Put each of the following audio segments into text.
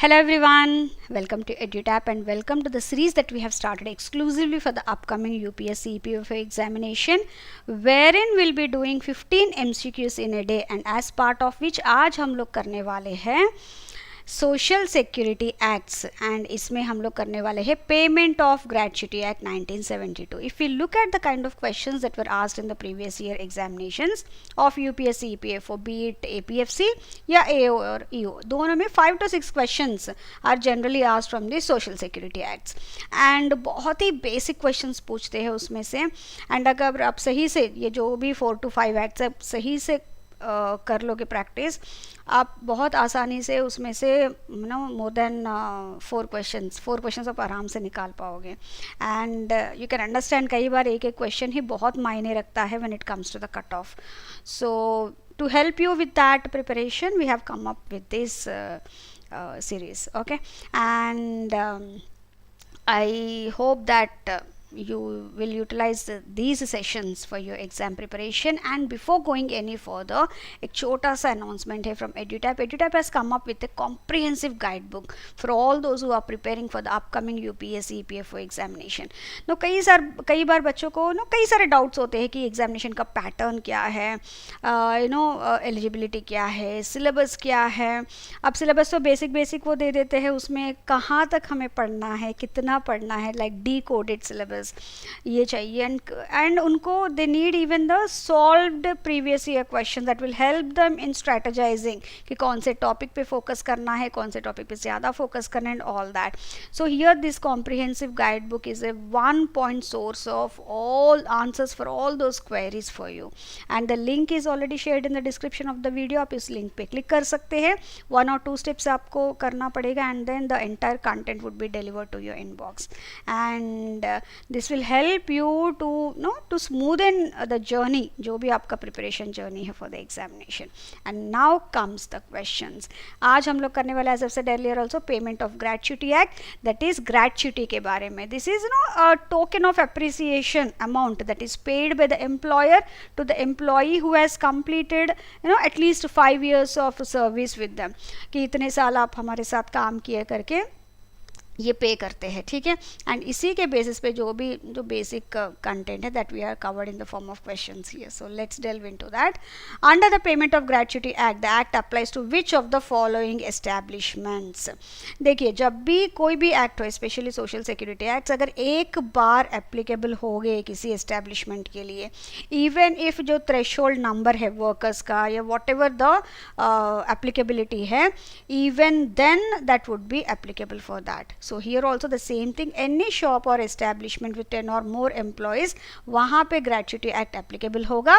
Hello everyone, welcome to EduTap and welcome to the series that we have started exclusively for the upcoming UPSC EPFO examination, wherein we'll be doing 15 MCQs in a day and as part of which आज हम लोग करने वाले हैं social security acts and इसमें हम लोग करने वाले हैं payment of gratuity act 1972. If you look at the kind of questions that were asked in the previous year examinations of UPSC EPFO be it APFC या एओ और EO, दोनों में 5 to 6 questions are generally asked from the social security acts and बहुत ही basic questions पूछते हैं उसमें से. एंड अगर आप सही से ये जो भी 4 to 5 एक्ट्स आप सही से कर लोगे प्रैक्टिस, आप बहुत आसानी से उसमें से मोर देन 4 क्वेश्चंस आप आराम से निकाल पाओगे. एंड यू कैन अंडरस्टैंड कई बार एक एक क्वेश्चन ही बहुत मायने रखता है when it comes to the cut off. So to help you with that preparation, we have come up with this series. Okay, and I hope that you will utilize these sessions for your exam preparation. And before going any further, एक छोटा सा announcement है from EduTap. EduTap has come up with a comprehensive guidebook for all those who are preparing for the upcoming UPSC EPFO examination. No कई बार बच्चों को कई सारे डाउट्स होते हैं कि एग्जामिनेशन का पैटर्न क्या है, एलिजिबिलिटी क्या है, सिलेबस क्या है. अब सिलेबस तो बेसिक वो दे देते हैं, उसमें कहाँ तक हमें पढ़ना है, कितना पढ़ना है, लाइक डी कोडेड सिलेबस ये चाहिए. एंड उनको they need even the solved previous year question that will help them in strategising कि कौन से टॉपिक पे फोकस करना है, कौन से टॉपिक पे ज़्यादा फोकस करना है and all that. So here this comprehensive guide book is a 1 point source of all answers for all those queries for you. And the link is already shared in the description of the video. आप इस link पे click कर सकते हैं. 1 or 2 steps आपको करना पड़ेगा and then the entire content would be delivered to your inbox. And this will help you to smoothen the journey, जो भी आपका preparation journey है for the examination. And now comes the questions. आज हम लोग करने वाले, as I've said earlier also, payment of gratuity act, that is gratuity के बारे में. This is a token of appreciation amount that is paid by the employer to the employee who has completed at least 5 years of service with them. कि इतने साल आप हमारे साथ काम किए करके ये पे करते हैं, ठीक है. एंड इसी के बेसिस पे जो बेसिक कंटेंट है that we are covered in the form of questions here. So let's delve into that. Under the payment of gratuity act, the act applies to which of the following establishments. देखिए, जब भी कोई भी act हो, specially social security act, अगर एक बार applicable हो गए किसी एस्टैब्लिशमेंट के लिए, इवन इफ जो थ्रेशोल्ड नंबर है वर्कर्स का या वॉट एवर द एप्लीकेबिलिटी है, even then that would be applicable for that. So here also the same thing, any shop or establishment with 10 or more employees, वहाँ पे gratuity act applicable होगा.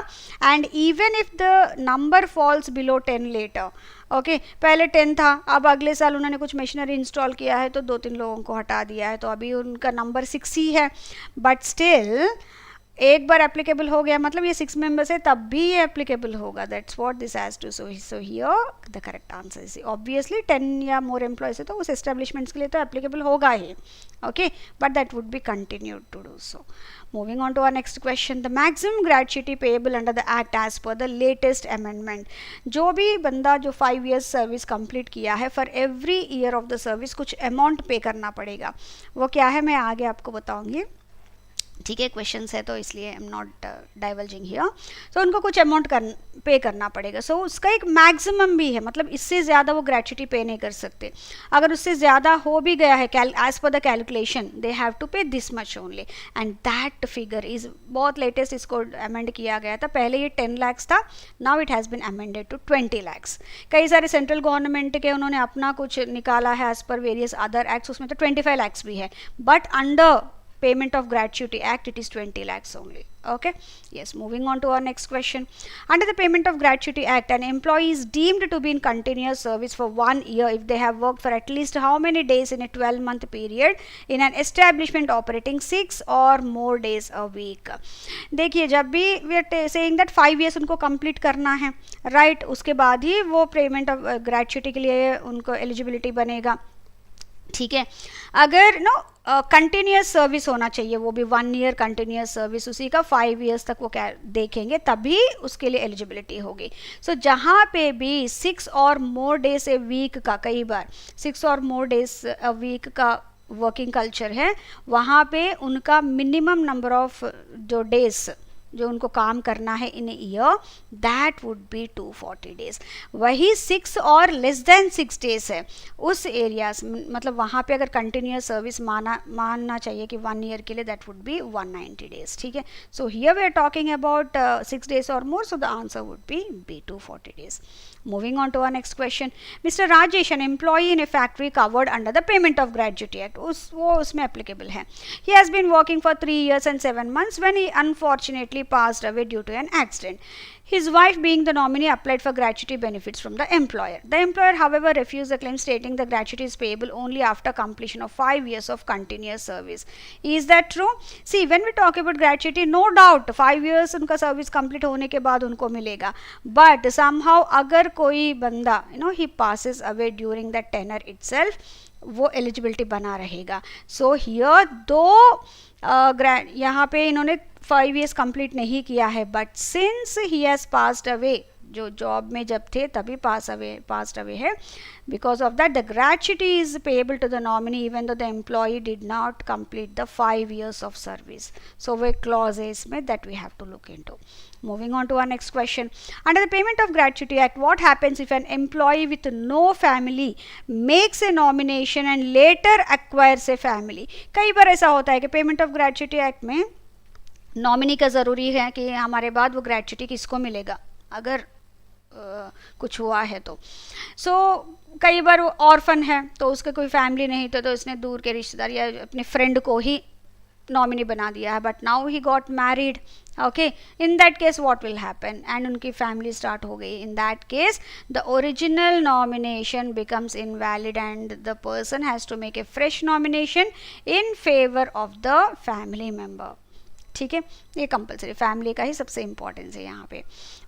And even if the number falls below 10 later, okay पहले 10 था, अब अगले साल उन्होंने कुछ मशीनरी इंस्टॉल किया है तो 2-3 लोगों को हटा दिया है, तो अभी उनका नंबर 6 ही है, बट स्टिल एक बार एप्लीकेबल हो गया, मतलब ये 6 मेंबर्स है तब भी ये एप्लीकेबल होगा. That's what this has to. So here the correct answer is obviously 10 या मोर एम्प्लॉयज है तो उस एस्टेब्लिशमेंट्स के लिए तो एप्लीकेबल होगा ही, okay, but that would be continued to do so. Moving on to our next question. The maximum gratuity payable under the act as per the latest amendment. जो भी बंदा जो 5 years सर्विस कंप्लीट किया है, for every year of the service कुछ amount पे करना पड़ेगा. वो क्या है मैं आगे आपको बताऊंगी, ठीक है. क्वेश्चंस है तो इसलिए आई एम नॉट डाइवल्जिंग हियर. सो उनको कुछ अमाउंट पे करना पड़ेगा. सो उसका एक मैक्सिमम भी है, मतलब इससे ज़्यादा वो ग्रेच्युटी पे नहीं कर सकते. अगर उससे ज़्यादा हो भी गया है, as per the calculation they have to pay this much only. And that figure is बहुत लेटेस्ट, इसको अमेंड किया गया था. पहले ये 10 lakhs था, now it has been amended to 20 lakhs. कई सारे सेंट्रल गवर्नमेंट के उन्होंने अपना कुछ निकाला है एज पर वेरियस अदर एक्ट्स, उसमें तो 25 lakhs भी है, but under payment of gratuity act it is 20 lakhs only. Okay, yes, moving on to our next question. Under the payment of gratuity act, an employee is deemed to be in continuous service for 1 year if they have worked for at least how many days in a 12-month period in an establishment operating 6 or more days a week. देखिए, जब भी we are saying that 5 years उनको complete करना है, right, उसके बाद ही वो payment of gratuity के लिए उनको eligibility बनेगा. ठीक है। अगर नो कंटिन्यूस सर्विस होना चाहिए, वो भी 1 ईयर कंटिन्यूस सर्विस, उसी का 5 ईयर्स तक वो क्या देखेंगे, तभी उसके लिए एलिजिबिलिटी होगी। सो जहाँ पे भी 6 और मोर डेज ए वीक का, कई बार 6 और मोर डेज अ वीक का वर्किंग कल्चर है, वहाँ पे उनका मिनिमम नंबर ऑफ जो डेज जो उनको काम करना है in year, that would be 240 days. वही 6 और लेस देन 6 डेज है उस एरियाज, मतलब वहाँ पे अगर कंटिन्यूस सर्विस मानना चाहिए कि 1 ईयर के लिए, दैट वुड बी 190 डेज। ठीक है। So here we are talking about 6 days और more, so the answer would be 240 days. Moving on to our next question. Mr. Rajesh, an employee in a factory covered under the Payment of Gratuity Act, वो उसमें applicable है. He has been working for 3 years and 7 months when he unfortunately passed away due to an accident. His wife, being the nominee, applied for gratuity benefits from the employer. The employer, however, refused the claim, stating the gratuity is payable only after completion of 5 years of continuous service. Is that true? See, when we talk about gratuity, no doubt 5 years उनका service complete होने के बाद उनको मिलेगा. But somehow अगर कोई बंदा he passes away during that tenure itself, वो एलिजिबिलिटी बना रहेगा. सो हियर दो यहाँ पे इन्होंने 5 years कंप्लीट नहीं किया है, but since he has passed away, जो जॉब में जब थे तभी पास्ड अवे है, because of that the gratuity is payable to the nominee even though the employee did not complete the 5 years of service. So वो एक clause है इसमें that we have to look into. Moving on to our next question. Under the Payment of Gratuity Act, what happens if an employee with no family makes a nomination and later acquires a family? कई बार ऐसा होता है कि Payment of Gratuity Act में nominee का ज़रूरी है कि हमारे बाद वो ग्रेच्युटी किसको मिलेगा अगर कुछ हुआ है तो. कई बार वो ऑर्फन है तो उसके कोई फैमिली नहीं तो उसने दूर के रिश्तेदार या अपने फ्रेंड को ही नॉमिनी बना दिया है, but now he got married. Okay, in that case what will happen, and उनकी फैमिली स्टार्ट हो गई. In that case the original nomination becomes invalid and the person has to make a fresh nomination in favour of the family member. ठीक है, ये compulsory, family का ही सबसे importance है यहाँ पे.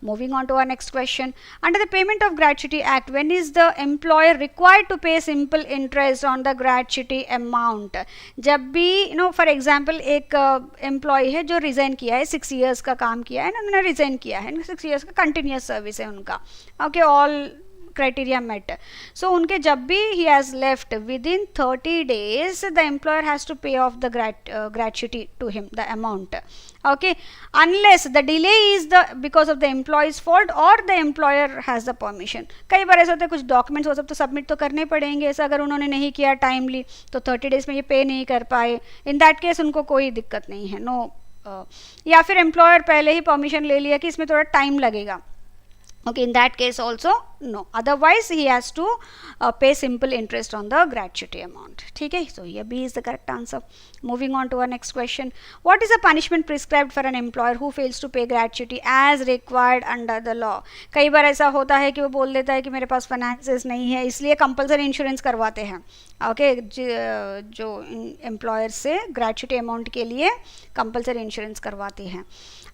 Moving on to our next question. Under the payment of gratuity act, when is the employer required to pay simple interest on the gratuity amount? जब भी फॉर एग्जांपल एक एम्प्लॉय है जो रिजाइन किया है, 6 years का काम किया है ना, उन्होंने रिजाइन किया है, 6 years का कंटिन्यूस सर्विस है उनका. Okay, all criteria met. So उनके जब भी he has left within 30 days, the employer has to pay off the gratuity to him, the amount. Okay, unless the delay is because of the employee's fault or the employer has the permission. कई बार ऐसा होता है कुछ documents वो सब तो submit तो करने पड़ेंगे, ऐसा अगर उन्होंने नहीं किया टाइमली तो 30 days में ये पे नहीं कर पाए, इन दैट केस उनको कोई दिक्कत नहीं है, नो. या फिर एम्प्लॉयर पहले ही परमिशन ले लिया कि इसमें थोड़ा टाइम लगेगा. Okay, in that case also no, otherwise he has to pay simple interest on the gratuity amount. ठीक है, so here B is the correct answer. Moving on to our next question. What is the punishment prescribed for an employer who fails to pay gratuity as required under the law? कई बार ऐसा होता है कि वो बोल देता है कि मेरे पास फाइनेंसेस नहीं है, इसलिए कंपलसरी इंश्योरेंस करवाते हैं. ओके, जो एम्प्लॉयर से ग्रेच्युटी अमाउंट के लिए कंपलसरी इंश्योरेंस करवाते हैं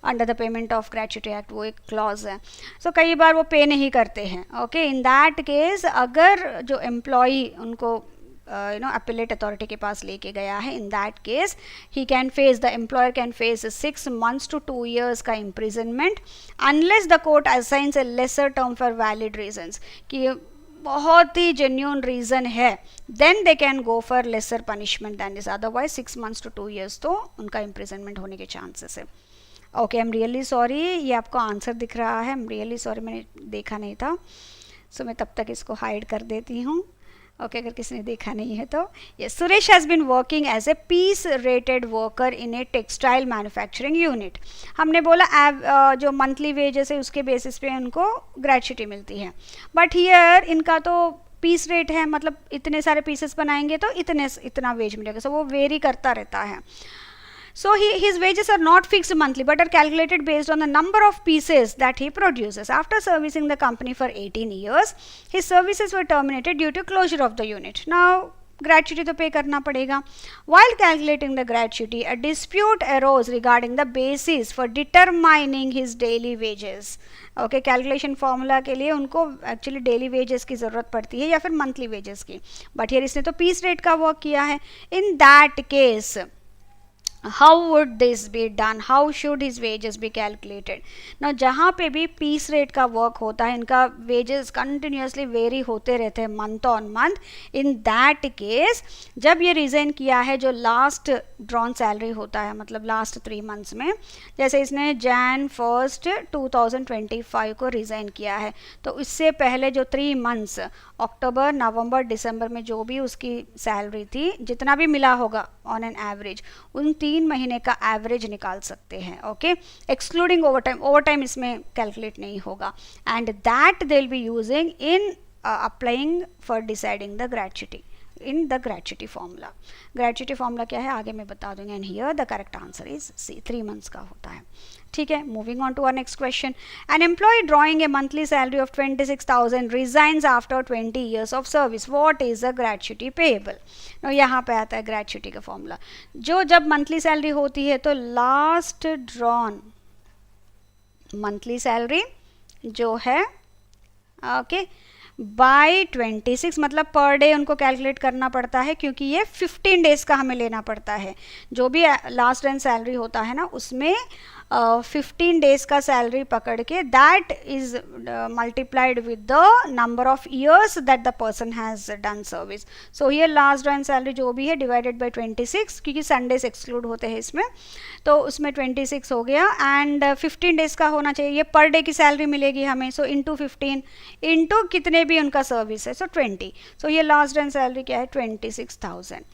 under the payment of gratuity act, वो एक क्लॉज है. सो कई बार वो पे नहीं करते हैं. ओके, इन दैट केस अगर जो एम्प्लॉई उनको अपीलेट अथॉरिटी के पास लेके गया है, in that case he can face, the employer can face 6 months to 2 years का imprisonment, unless the court assigns a lesser term for valid reasons, कि बहुत ही जेन्यून रीज़न है, then they can go for lesser punishment than this. Otherwise 6 months to 2 years तो उनका imprisonment होने के chances है. Okay, I am really sorry, ये आपको आंसर दिख रहा है, आई एम रियली सॉरी, मैंने देखा नहीं था. सो मैं तब तक इसको हाइड कर देती हूँ. ओके, अगर किसी ने देखा नहीं है तो. Yes, Suresh has been working as a piece rated worker in a textile manufacturing unit. हमने बोला जो मंथली वेजेस है उसके बेसिस पे उनको ग्रेच्युटी मिलती है, बट हियर इनका तो पीस रेट है, मतलब इतने सारे पीसेस बनाएंगे तो इतना वेज मिलेगा. सो वो वेरी करता रहता है. So his wages are not fixed monthly but are calculated based on the number of pieces that he produces. After servicing the company for 18 years, his services were terminated due to closure of the unit. Now gratuity तो पे करना पड़ेगा. While calculating the gratuity, a dispute arose regarding the basis for determining his daily wages. Okay, calculation formula के लिए उनको actually daily wages की ज़रूरत पड़ती है या फिर मंथली वेजेस की, बट हियर इसने तो पीस रेट का वर्क किया है. In that case how would this be done, how should his wages be calculated? Now जहाँ पे भी पीस रेट का वर्क होता है, इनका वेजेस कंटिन्यूसली वेरी होते रहते हैं month on month. In that case जब ये रिज़ाइन किया है, जो लास्ट ड्रॉन सैलरी होता है, मतलब लास्ट 3 मंथ्स में, जैसे इसने Jan 1st 2025 को रिज़ाइन किया है, तो इससे पहले जो 3 मंथ्स अक्टूबर, नवंबर, दिसंबर में जो भी उसकी सैलरी थी, जितना भी मिला होगा ऑन एन एवरेज, उन 3 महीने का एवरेज निकाल सकते हैं. Okay, excluding overtime. ओवरटाइम इसमें कैलकुलेट नहीं होगा. And that they will be using in applying for deciding the gratuity in the gratuity formula. Gratuity formula क्या है आगे मैं बता दूंगी. And here the correct answer is C, 3 months का होता है. ठीक है, moving on to our next question. An employee drawing a monthly salary of 26,000 resigns after 20 years of service. What is the gratuity payable? यहाँ पे आता है gratuity का फॉर्मूला. जो जब मंथली सैलरी होती है तो लास्ट ड्रॉन मंथली सैलरी जो है, ओके, बाय 26, मतलब पर डे उनको कैलकुलेट करना पड़ता है, क्योंकि ये 15 डेज का हमें लेना पड़ता है. जो भी लास्ट एंड सैलरी होता है ना, उसमें 15 डेज का सैलरी पकड़ के that is multiplied with the number of years that the person has done service. So here last and salary जो भी है डिवाइडेड बाय 26, क्योंकि संडेज एक्सक्लूड होते हैं इसमें, तो उसमें 26 हो गया. एंड 15 डेज का होना चाहिए, ये पर डे की सैलरी मिलेगी हमें. सो इंटू 15 इंटू कितने भी उनका सर्विस है, सो 20. सो ये लास्ट एंड सैलरी क्या है, 26,000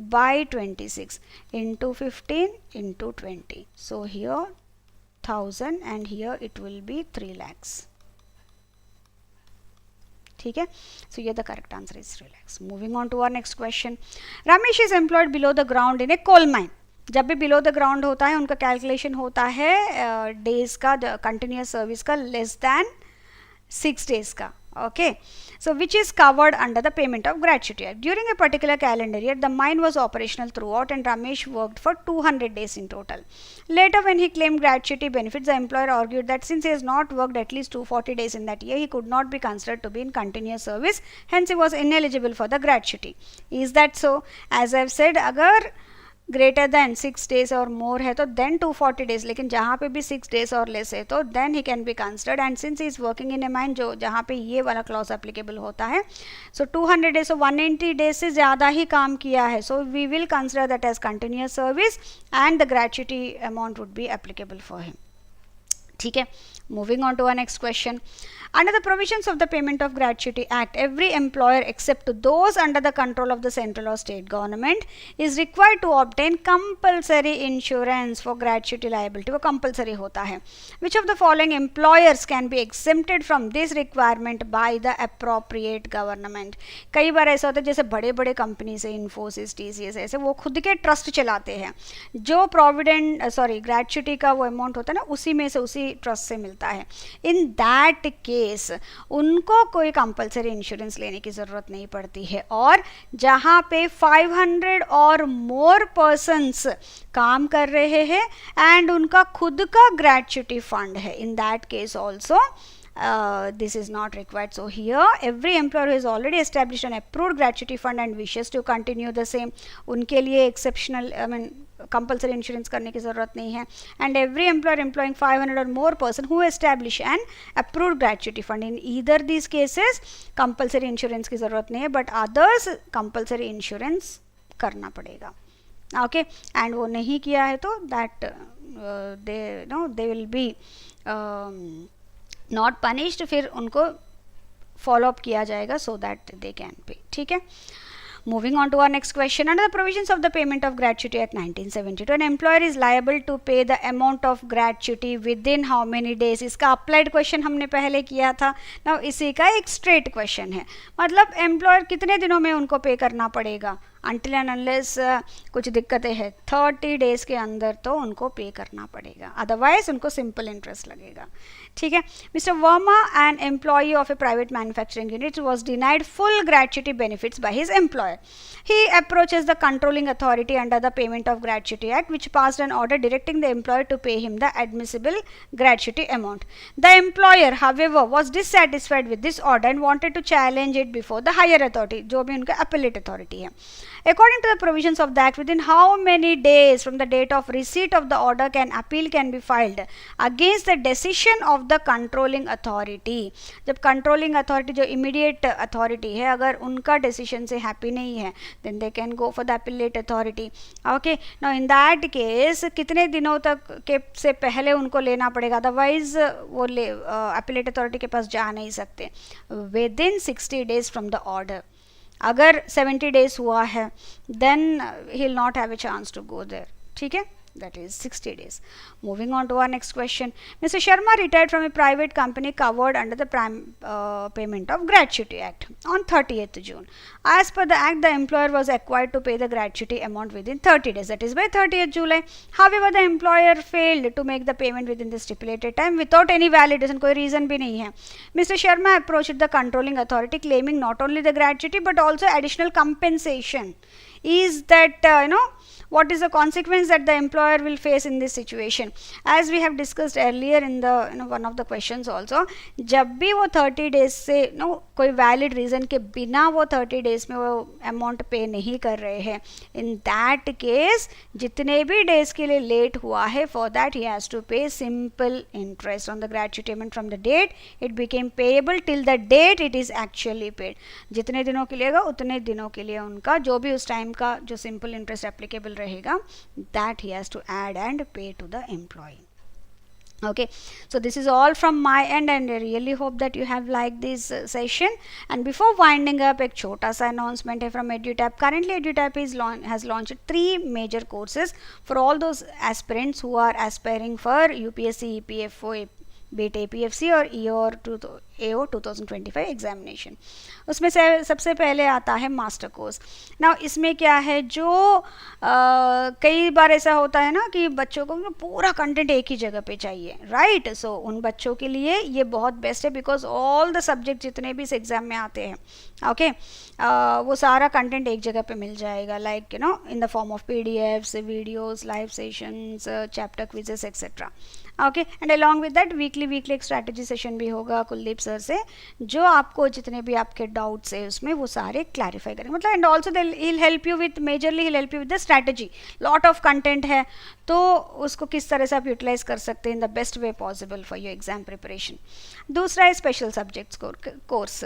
by 26 into 15 into 20. So here 1000 and here it will be 3 lakhs. ठीक है, so here the correct answer is 3 lakhs. Moving on to our next question. Ramesh is employed below the ground in a coal mine. जब भी below the ground होता है उनका calculation होता है days का, कंटिन्यूस सर्विस का, लेस दैन 6 days का. Okay, so which is covered under the payment of gratuity. During a particular calendar year, the mine was operational throughout and Ramesh worked for 200 days in total. Later, when he claimed gratuity benefits, the employer argued that since he has not worked at least 240 days in that year, he could not be considered to be in continuous service. Hence, he was ineligible for the gratuity. Is that so? As I have said, अगर greater than 6 days और मोर है तो then 240 days, लेकिन जहाँ पे भी 6 days और less है तो then he can be considered. And since he is working in a mine जो जहाँ पे ये वाला क्लॉज एप्लीकेबल होता है, सो 200 days, सो 180 days से ज़्यादा ही काम किया है, so we will consider that as continuous service and the gratuity amount would be applicable for him. ठीक है, moving on to our next question. Under the provisions of the Payment of Gratuity Act, every employer except those under the control of the central or state government is required to obtain compulsory insurance for gratuity liability. वो compulsory होता है. Which of the following employers can be exempted from this requirement by the appropriate government? कई बार ऐसा होता है जैसे बड़े बड़े कंपनी से, इन्फोसिस, TCS, ऐसे वो खुद के ट्रस्ट चलाते हैं, जो ग्रेचुटी का वो अमाउंट होता है ना, उसी में से, उसी ट्रस्ट से मिलता है. इन दैट केस उनको कोई कंपलसरी इंश्योरेंस लेने की ज़रूरत नहीं पड़ती है. और जहाँ पे 500 और मोर पर्सन्स काम कर रहे हैं एंड उनका खुद का ग्रेचुटी फंड है, in that case also this is not required. So here every employer who has already established an approved gratuity fund and wishes to continue the same, उनके लिए exceptional compulsory insurance करने की ज़रूरत नहीं है. And every employer employing 500 or more person who establish an approved gratuity fund, in either these cases compulsory insurance की ज़रूरत नहीं है, but others compulsory insurance करना पड़ेगा. Okay, and वो नहीं किया है तो that they will be not punished, फिर उनको फॉलोअप किया जाएगा so that they can pay. ठीक है, moving on to our next question. Under the provisions of the payment of gratuity act 1972, an employer is liable to pay the amount of gratuity within how many days. इसका applied question हमने पहले किया था. Now इसी का एक straight question है, मतलब एम्प्लॉयर कितने दिनों में उनको पे करना पड़ेगा. until and unless कुछ दिक्कतें हैं 30 डेज के अंदर तो उनको पे करना पड़ेगा, अदरवाइज उनको सिंपल इंटरेस्ट लगेगा. ठीक है. Mister Verma, an employee of A private manufacturing unit, was denied full gratuity benefits by his employer. He approaches the controlling authority under the Payment of Gratuity Act, which passed an order directing the employer to pay him the admissible gratuity amount. The employer, however, was dissatisfied with this order and wanted to challenge it before the higher authority, जो भी उनका appellate authority है. According to the provisions of the Act, within how many days from the date of receipt of the order can appeal can be filed against the decision of the controlling authority. जब controlling authority जो immediate authority है, अगर उनका decision से happy नहीं है, then they can go for the appellate authority. Okay, now in that case कितने दिनों तक के से पहले उनको लेना पड़ेगा, अदरवाइज वो appellate authority के पास जा नहीं सकते. Within 60 days from the order. अगर 70 डेज हुआ है then he will not have a chance to go there. ठीक है, that is 60 days. Moving on to our next question. Mr. Sharma retired from a private company covered under the Payment of Gratuity Act on 30th June. As per the act, the employer was required to pay the gratuity amount within 30 days, that is by 30th July. However, the employer failed to make the payment within the stipulated time without any valid reason. कोई reason भी नहीं है. Mr. Sharma approached the controlling authority claiming not only the gratuity but also additional compensation. Is that what is the consequence that the employer will face in this situation? As we have discussed earlier in the one of the questions also, जब भी वो 30 days से कोई valid reason के बिना वो 30 days में वो amount pay नहीं कर रहे हैं, in that case जितने भी days के लिए late हुआ है, for that he has to pay simple interest on the gratuity payment from the date it became payable till the date it is actually paid. जितने दिनों के लिए उतने दिनों के लिए उनका जो भी उस टाइम का जो simple interest applicable रहेगा, that he has to add and pay to the employee. Okay, so this is all from my end and I really hope that you have liked this session. And before winding up, एक छोटा सा announcement है from EduTap. Currently EduTap has launched 3 major courses for all those aspirants who are aspiring for UPSC, EPFO, BET APFC और AO 2025 examination. उसमें से सबसे पहले आता है मास्टर कोर्स. ना इसमें क्या है, जो कई बार ऐसा होता है ना कि बच्चों को पूरा कंटेंट एक ही जगह पे चाहिए, राइट. सो उन बच्चों के लिए ये बहुत बेस्ट है, बिकॉज ऑल द सब्जेक्ट जितने भी इस एग्ज़ाम में आते हैं, ओके, वो सारा कंटेंट एक जगह पे मिल जाएगा, like in the form of PDFs, videos, live sessions, chapter quizzes etcetera. Okay, and along with that weekly एक स्ट्रैटेजी सेशन भी होगा कुलदीप सर से, जो आपको जितने भी आपके डाउट्स है उसमें वो सारे क्लैरिफाई करेंगे. मतलब and also they will help you with majorly hill help you with the strategy. Lot of content है तो उसको किस तरह से आप यूटिलाइज कर सकते हैं in the best way possible for your exam preparation. दूसरा है स्पेशल सब्जेक्ट्स कोर्स.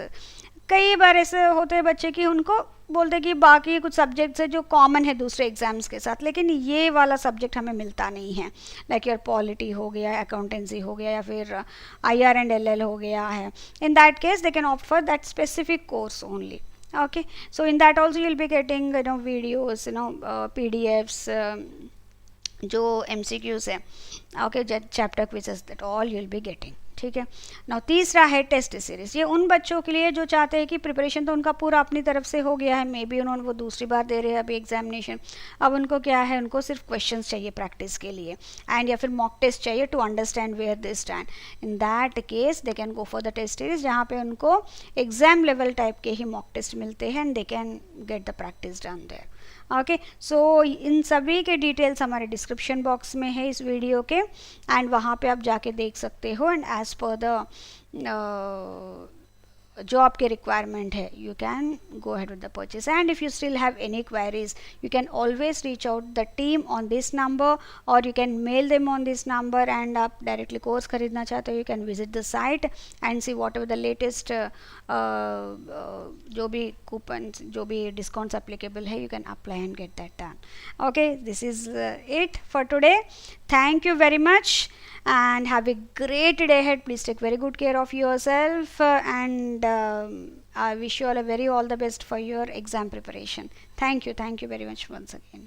कई बार ऐसे होते हैं बच्चे कि उनको बोलते हैं कि बाकी कुछ सब्जेक्ट्स है जो कॉमन है दूसरे एग्जाम्स के साथ, लेकिन ये वाला सब्जेक्ट हमें मिलता नहीं है, लाइक योर पॉलिटी हो गया, अकाउंटेंसी हो गया, या फिर IR and LL हो गया है. In that case they can opt for that specific course only. Okay, so in that also you'll be getting videos, PDFs, जो MCQs है, okay, chapter quizzes, that all you'll be getting. ठीक है. Now तीसरा है test series. ये उन बच्चों के लिए जो चाहते हैं कि प्रिपरेशन तो उनका पूरा अपनी तरफ से हो गया है, मे बी उन्होंने वो दूसरी बार दे रहे हैं अभी एग्जामिनेशन, अब उनको क्या है, उनको सिर्फ क्वेश्चंस चाहिए प्रैक्टिस के लिए, एंड या फिर मॉक टेस्ट चाहिए to understand where they stand. In that case they can go for the test series, जहाँ पे उनको एग्जाम लेवल टाइप के ही मॉक टेस्ट मिलते हैं, and they can get the practice done there. Okay, so इन सभी के डिटेल्स हमारे डिस्क्रिप्शन बॉक्स में है इस वीडियो के, एंड वहाँ पे आप जाके देख सकते हो, एंड एज पर द जो आपके रिक्वायरमेंट है you can go ahead with the purchase. And if you still have any queries you can always reach out the team on this number, और you can mail them on this number. And आप directly course खरीदना चाहते हो, you can visit the site and see whatever the latest जो भी coupon, जो भी discounts applicable है, you can apply and get that done. Okay, this is it for today. Thank you very much and have a great day ahead. Please take very good care of yourself and I wish you all the best for your exam preparation. Thank you very much once again.